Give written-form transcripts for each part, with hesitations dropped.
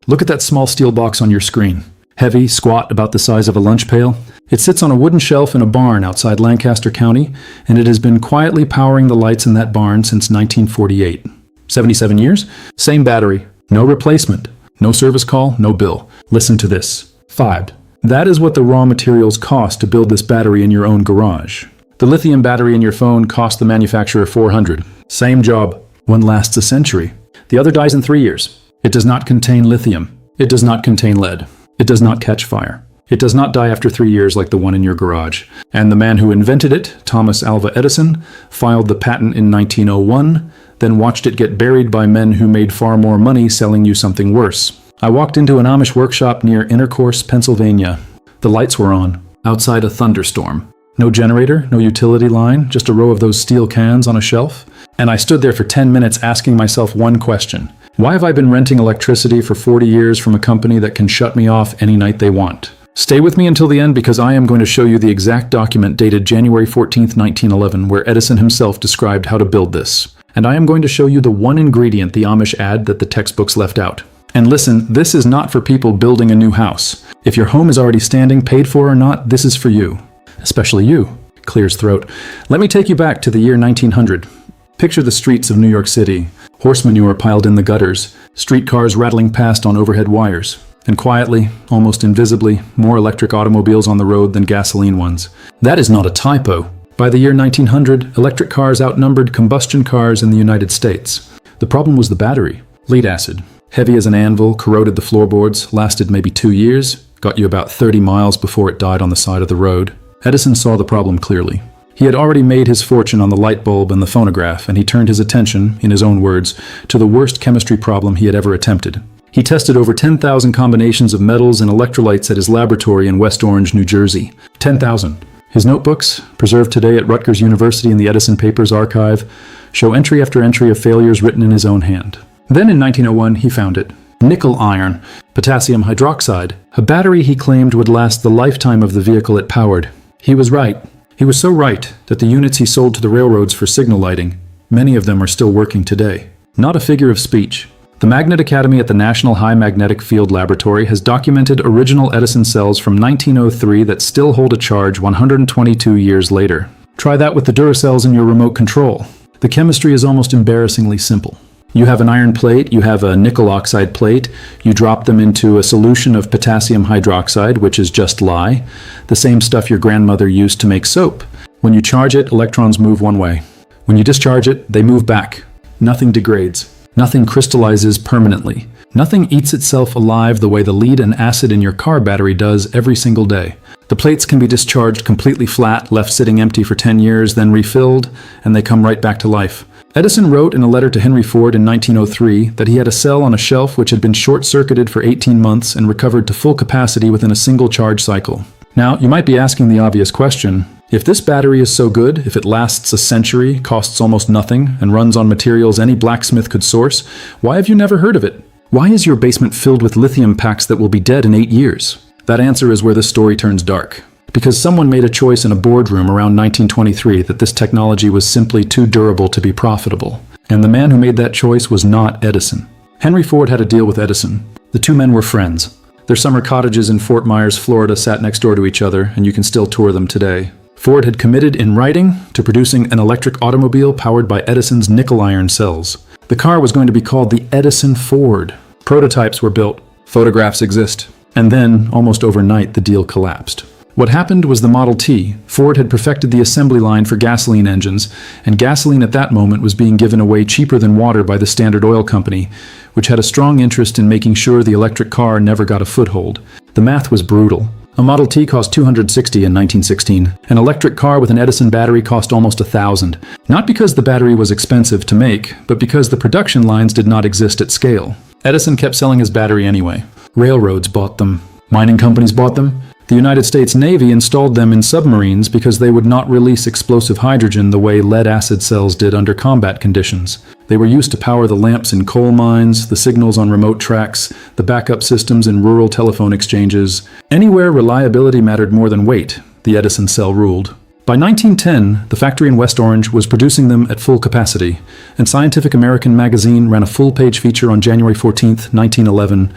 Look at that small steel box on your screen. Heavy, squat, about the size of a lunch pail. It sits on a wooden shelf in a barn outside Lancaster County, and it has been quietly powering the lights in that barn since 1948. 77 years? Same battery. No replacement. No service call, no bill. Listen to this. 5. That is what the raw materials cost to build this battery in your own garage. The lithium battery in your phone cost the manufacturer $400. Same job. One lasts a century. The other dies in 3 years. It does not contain lithium. It does not contain lead. It does not catch fire. It does not die after 3 years like the one in your garage. And the man who invented it, Thomas Alva Edison, filed the patent in 1901, then watched it get buried by men who made far more money selling you something worse. I walked into an Amish workshop near Intercourse, Pennsylvania. The lights were on, outside a thunderstorm. No generator, no utility line, just a row of those steel cans on a shelf. And I stood there for 10 minutes asking myself one question. Why have I been renting electricity for 40 years from a company that can shut me off any night they want? Stay with me until the end because I am going to show you the exact document dated January 14th, 1911, where Edison himself described how to build this. And I am going to show you the one ingredient the Amish add that the textbooks left out. And listen, this is not for people building a new house. If your home is already standing, paid for or not, this is for you. Especially you. Clears throat. Let me take you back to the year 1900. Picture the streets of New York City. Horse manure piled in the gutters, streetcars rattling past on overhead wires, and quietly, almost invisibly, more electric automobiles on the road than gasoline ones. That is not a typo. By the year 1900, electric cars outnumbered combustion cars in the United States. The problem was the battery. Lead acid. Heavy as an anvil, corroded the floorboards, lasted maybe 2 years, got you about 30 miles before it died on the side of the road. Edison saw the problem clearly. He had already made his fortune on the light bulb and the phonograph, and he turned his attention, in his own words, to the worst chemistry problem he had ever attempted. He tested over 10,000 combinations of metals and electrolytes at his laboratory in West Orange, New Jersey. 10,000. His notebooks, preserved today at Rutgers University in the Edison Papers Archive, show entry after entry of failures written in his own hand. Then in 1901, he found it. Nickel iron, potassium hydroxide, a battery he claimed would last the lifetime of the vehicle it powered. He was right. He was so right that the units he sold to the railroads for signal lighting, many of them are still working today. Not a figure of speech. The Magnet Academy at the National High Magnetic Field Laboratory has documented original Edison cells from 1903 that still hold a charge 122 years later. Try that with the Duracells in your remote control. The chemistry is almost embarrassingly simple. You have an iron plate, you have a nickel oxide plate, you drop them into a solution of potassium hydroxide, which is just lye, the same stuff your grandmother used to make soap. When you charge it, electrons move one way. When you discharge it, they move back. Nothing degrades. Nothing crystallizes permanently. Nothing eats itself alive the way the lead and acid in your car battery does every single day. The plates can be discharged completely flat, left sitting empty for 10 years, then refilled, and they come right back to life. Edison wrote in a letter to Henry Ford in 1903 that he had a cell on a shelf which had been short-circuited for 18 months and recovered to full capacity within a single charge cycle. Now, you might be asking the obvious question, if this battery is so good, if it lasts a century, costs almost nothing, and runs on materials any blacksmith could source, why have you never heard of it? Why is your basement filled with lithium packs that will be dead in 8 years? That answer is where this story turns dark. Because someone made a choice in a boardroom around 1923 that this technology was simply too durable to be profitable. And the man who made that choice was not Edison. Henry Ford had a deal with Edison. The two men were friends. Their summer cottages in Fort Myers, Florida sat next door to each other, and you can still tour them today. Ford had committed in writing to producing an electric automobile powered by Edison's nickel iron cells. The car was going to be called the Edison Ford. Prototypes were built. Photographs exist. And then, almost overnight, the deal collapsed. What happened was the Model T. Ford had perfected the assembly line for gasoline engines, and gasoline at that moment was being given away cheaper than water by the Standard Oil Company, which had a strong interest in making sure the electric car never got a foothold. The math was brutal. A Model T cost $260 in 1916. An electric car with an Edison battery cost almost $1,000. Not because the battery was expensive to make, but because the production lines did not exist at scale. Edison kept selling his battery anyway. Railroads bought them. Mining companies bought them. The United States Navy installed them in submarines because they would not release explosive hydrogen the way lead-acid cells did under combat conditions. They were used to power the lamps in coal mines, the signals on remote tracks, the backup systems in rural telephone exchanges. Anywhere reliability mattered more than weight, the Edison cell ruled. By 1910, the factory in West Orange was producing them at full capacity, and Scientific American magazine ran a full-page feature on January 14, 1911,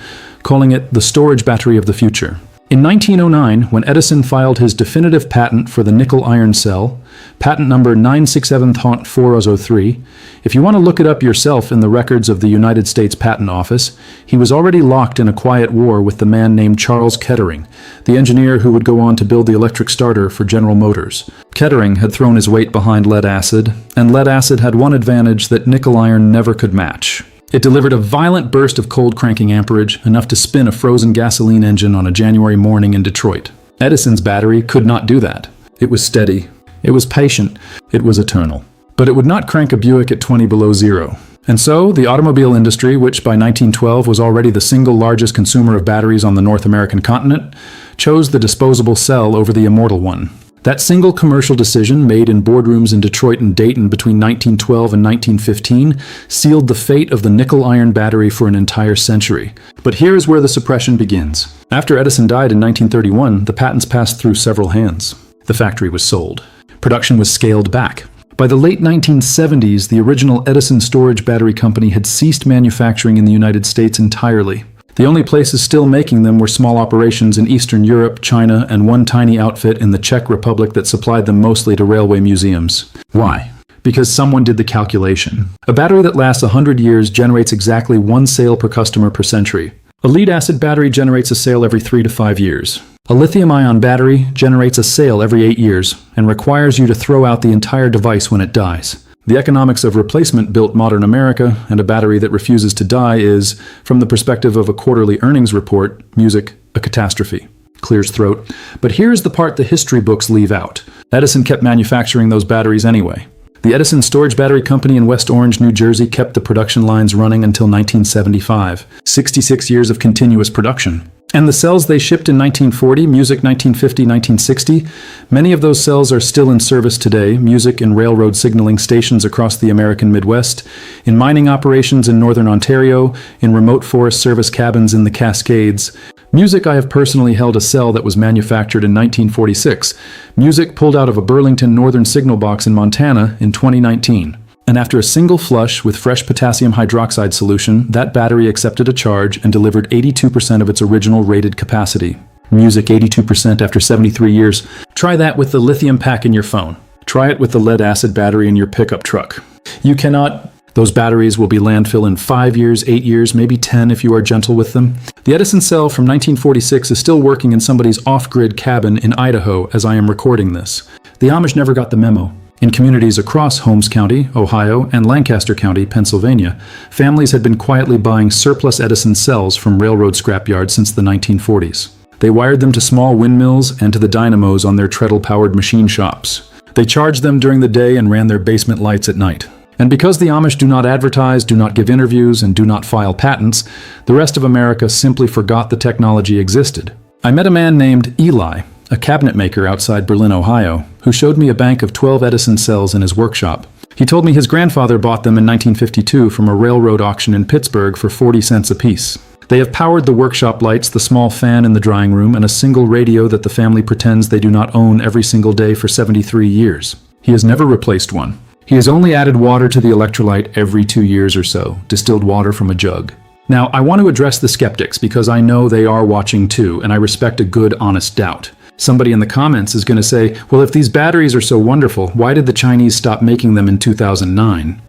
calling it the storage battery of the future. In 1909, when Edison filed his definitive patent for the nickel-iron cell, patent number 967-4003, if you want to look it up yourself in the records of the United States Patent Office, he was already locked in a quiet war with the man named Charles Kettering, the engineer who would go on to build the electric starter for General Motors. Kettering had thrown his weight behind lead acid, and lead acid had one advantage that nickel-iron never could match. It delivered a violent burst of cold cranking amperage, enough to spin a frozen gasoline engine on a January morning in Detroit. Edison's battery could not do that. It was steady. It was patient. It was eternal. But it would not crank a Buick at 20 below zero. And so, the automobile industry, which by 1912 was already the single largest consumer of batteries on the North American continent, chose the disposable cell over the immortal one. That single commercial decision, made in boardrooms in Detroit and Dayton between 1912 and 1915, sealed the fate of the nickel-iron battery for an entire century. But here is where the suppression begins. After Edison died in 1931, the patents passed through several hands. The factory was sold. Production was scaled back. By the late 1970s, the original Edison Storage Battery Company had ceased manufacturing in the United States entirely. The only places still making them were small operations in Eastern Europe, China, and one tiny outfit in the Czech Republic that supplied them mostly to railway museums. Why? Because someone did the calculation. A battery that lasts 100 years generates exactly one sale per customer per century. A lead-acid battery generates a sale every 3 to 5 years. A lithium-ion battery generates a sale every 8 years and requires you to throw out the entire device when it dies. The economics of replacement built modern America, and a battery that refuses to die is, from the perspective of a quarterly earnings report, music, a catastrophe. Clears throat. But here's the part the history books leave out. Edison kept manufacturing those batteries anyway. The Edison Storage Battery Company in West Orange, New Jersey kept the production lines running until 1975. 66 years of continuous production. And the cells they shipped in 1940, music 1950, 1960, many of those cells are still in service today, music in railroad signaling stations across the American Midwest, in mining operations in northern Ontario, in remote forest service cabins in the Cascades. Music, I have personally held a cell that was manufactured in 1946. Music pulled out of a Burlington Northern signal box in Montana in 2019. And after a single flush with fresh potassium hydroxide solution, that battery accepted a charge and delivered 82% of its original rated capacity. Music 82% after 73 years. Try that with the lithium pack in your phone. Try it with the lead-acid battery in your pickup truck. You cannot. Those batteries will be landfill in 5 years, 8 years, maybe 10 if you are gentle with them. The Edison cell from 1946 is still working in somebody's off-grid cabin in Idaho as I am recording this. The Amish never got the memo. In communities across Holmes County, Ohio, and Lancaster County, Pennsylvania, families had been quietly buying surplus Edison cells from railroad scrapyards since the 1940s. They wired them to small windmills and to the dynamos on their treadle-powered machine shops. They charged them during the day and ran their basement lights at night. And because the Amish do not advertise, do not give interviews, and do not file patents, the rest of America simply forgot the technology existed. I met a man named Eli, a cabinet maker outside Berlin, Ohio, who showed me a bank of 12 Edison cells in his workshop. He told me his grandfather bought them in 1952 from a railroad auction in Pittsburgh for 40 cents apiece. They have powered the workshop lights, the small fan in the drying room, and a single radio that the family pretends they do not own every single day for 73 years. He has never replaced one. He has only added water to the electrolyte every 2 years or so, distilled water from a jug. Now, I want to address the skeptics because I know they are watching too, and I respect a good, honest doubt. Somebody in the comments is going to say, well, if these batteries are so wonderful, why did the Chinese stop making them in 2009?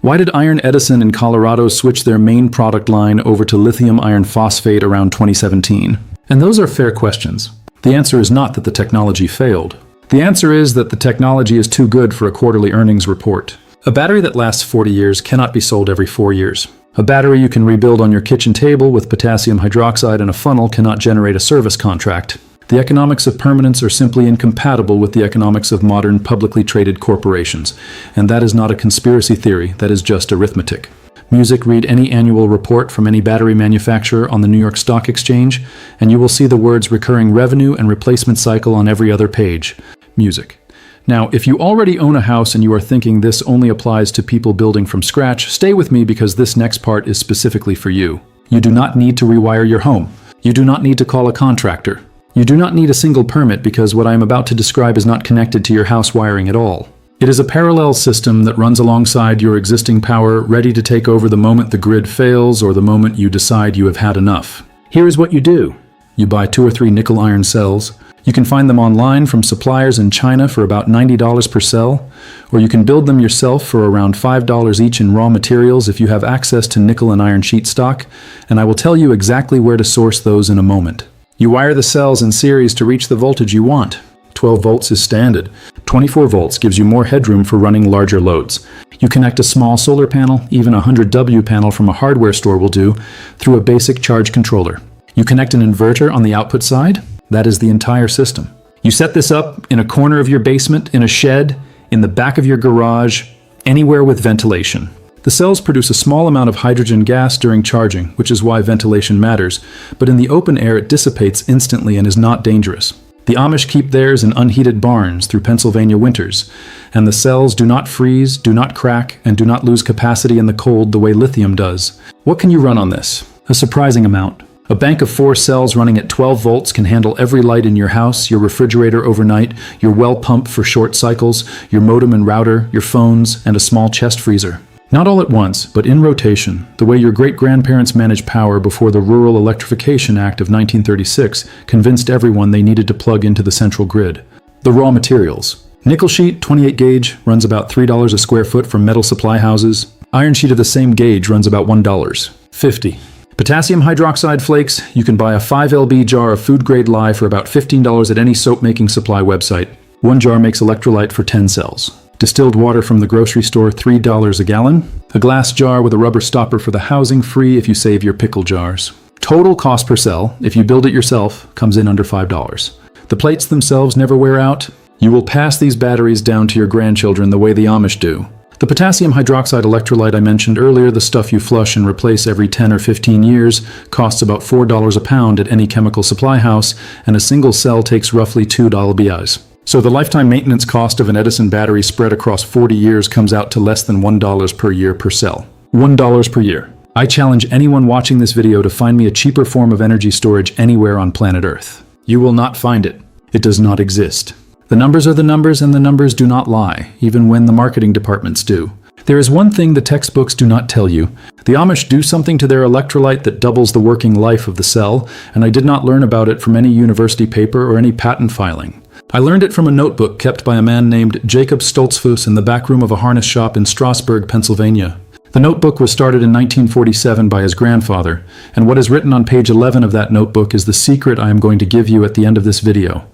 Why did Iron Edison in Colorado switch their main product line over to lithium iron phosphate around 2017? And those are fair questions. The answer is not that the technology failed. The answer is that the technology is too good for a quarterly earnings report. A battery that lasts 40 years cannot be sold every 4 years. A battery you can rebuild on your kitchen table with potassium hydroxide in a funnel cannot generate a service contract. The economics of permanence are simply incompatible with the economics of modern publicly traded corporations. And that is not a conspiracy theory, that is just arithmetic. Music, read any annual report from any battery manufacturer on the New York Stock Exchange, and you will see the words recurring revenue and replacement cycle on every other page. Music. Now, if you already own a house and you are thinking this only applies to people building from scratch, stay with me because this next part is specifically for you. You do not need to rewire your home. You do not need to call a contractor. You do not need a single permit because what I am about to describe is not connected to your house wiring at all. It is a parallel system that runs alongside your existing power, ready to take over the moment the grid fails or the moment you decide you have had enough. Here is what you do. You buy 2 or 3 nickel iron cells. You can find them online from suppliers in China for about $90 per cell, or you can build them yourself for around $5 each in raw materials if you have access to nickel and iron sheet stock, and I will tell you exactly where to source those in a moment. You wire the cells in series to reach the voltage you want. 12 volts is standard. 24 volts gives you more headroom for running larger loads. You connect a small solar panel, even a 100W panel from a hardware store will do, through a basic charge controller. You connect an inverter on the output side. That is the entire system. You set this up in a corner of your basement, in a shed, in the back of your garage, anywhere with ventilation. The cells produce a small amount of hydrogen gas during charging, which is why ventilation matters, but in the open air it dissipates instantly and is not dangerous. The Amish keep theirs in unheated barns through Pennsylvania winters, and the cells do not freeze, do not crack, and do not lose capacity in the cold the way lithium does. What can you run on this? A surprising amount. A bank of 4 cells running at 12 volts can handle every light in your house, your refrigerator overnight, your well pump for short cycles, your modem and router, your phones, and a small chest freezer. Not all at once, but in rotation, the way your great-grandparents managed power before the Rural Electrification Act of 1936 convinced everyone they needed to plug into the central grid. The raw materials. Nickel sheet, 28 gauge, runs about $3 a square foot from metal supply houses. Iron sheet of the same gauge runs about $1.50. Potassium hydroxide flakes, you can buy a 5 lb jar of food-grade lye for about $15 at any soap-making supply website. 1 jar makes electrolyte for 10 cells. Distilled water from the grocery store, $3 a gallon. A glass jar with a rubber stopper for the housing, free if you save your pickle jars. Total cost per cell, if you build it yourself, comes in under $5. The plates themselves never wear out. You will pass these batteries down to your grandchildren the way the Amish do. The potassium hydroxide electrolyte I mentioned earlier, the stuff you flush and replace every 10 or 15 years, costs about $4 a pound at any chemical supply house, and a single cell takes roughly 2 LBIs. So the lifetime maintenance cost of an Edison battery spread across 40 years comes out to less than $1 per year per cell. $1 per year. I challenge anyone watching this video to find me a cheaper form of energy storage anywhere on planet Earth. You will not find it. It does not exist. The numbers are the numbers, and the numbers do not lie, even when the marketing departments do. There is one thing the textbooks do not tell you. The Amish do something to their electrolyte that doubles the working life of the cell, and I did not learn about it from any university paper or any patent filing. I learned it from a notebook kept by a man named Jacob Stoltzfus in the back room of a harness shop in Strasburg, Pennsylvania. The notebook was started in 1947 by his grandfather, and what is written on page 11 of that notebook is the secret I am going to give you at the end of this video.